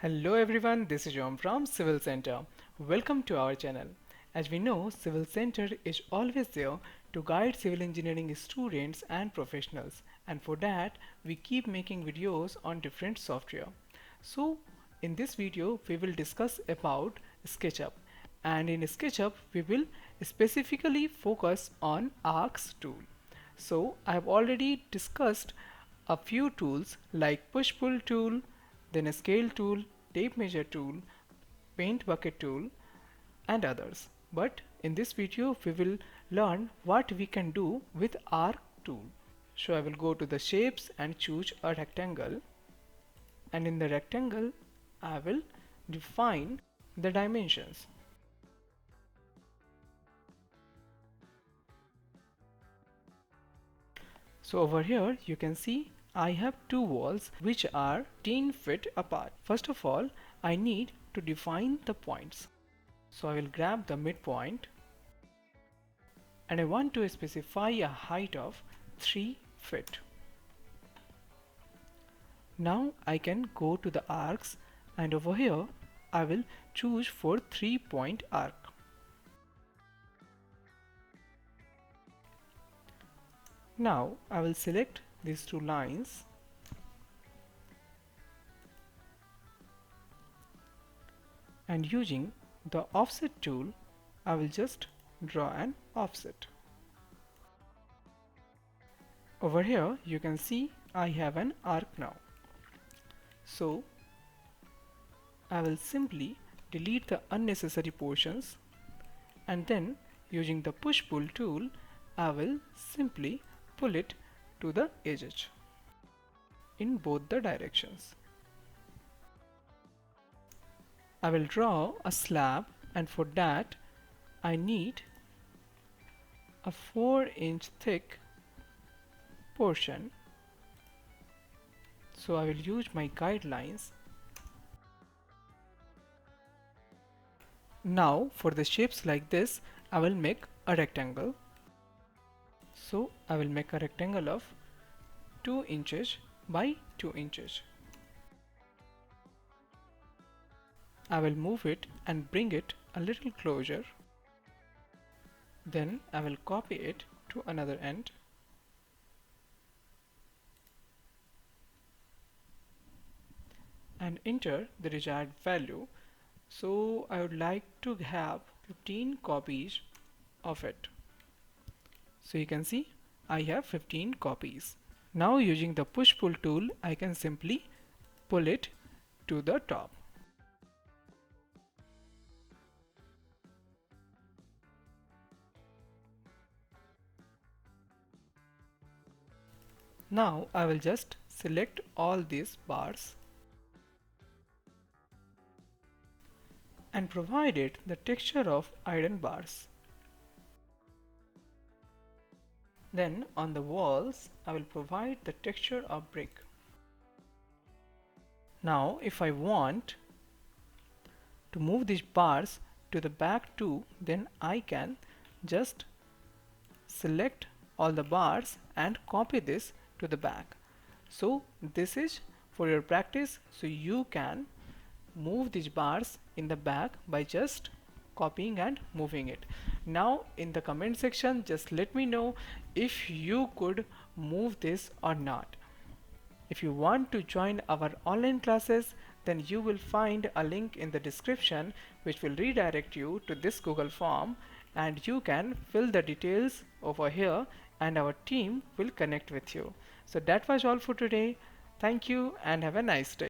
Hello everyone, this is John from Civil Center. Welcome to our channel. As we know, Civil Center is always there to guide civil engineering students and professionals, and for that we keep making videos on different software. So in this video we will discuss about SketchUp, and in SketchUp we will specifically focus on Arcs tool. So I have already discussed a few tools like push pull tool, then a scale tool, tape measure tool, paint bucket tool, and others. But in this video we will learn what we can do with arc tool. So I will go to the shapes and choose a rectangle, and in the rectangle I will define the dimensions. So over here you can see I have two walls which are 10 feet apart. First of all, I need to define the points. So I will grab the midpoint and I want to specify a height of 3 feet. Now I can go to the arcs, and over here I will choose for 3-point arc. Now I will select these two lines and using the offset tool I will just draw an offset. Over here you can see I have an arc now. So I will simply delete the unnecessary portions, and then using the push pull tool I will simply pull it to the edges in both the directions. I will draw a slab, and for that I need a 4-inch thick portion. So I will use my guidelines. Now for the shapes like this I will make a rectangle. So I will make a rectangle of 2 inches by 2 inches. I will move it and bring it a little closer. Then I will copy it to another end. And enter the desired value. So I would like to have 15 copies of it. So you can see I have 15 copies. Now using the push pull tool I can simply pull it to the top. Now I will just select all these bars and provide it the texture of iron bars. Then on the walls I will provide the texture of brick. Now if I want to move these bars to the back too, then I can just select all the bars and copy this to the back. So this is for your practice, so you can move these bars in the back by just copying and moving it. Now in the comment section just let me know if you could move this or not. If you want to join our online classes, then you will find a link in the description which will redirect you to this Google form, and you can fill the details over here and our team will connect with you. So that was all for today. Thank you and have a nice day.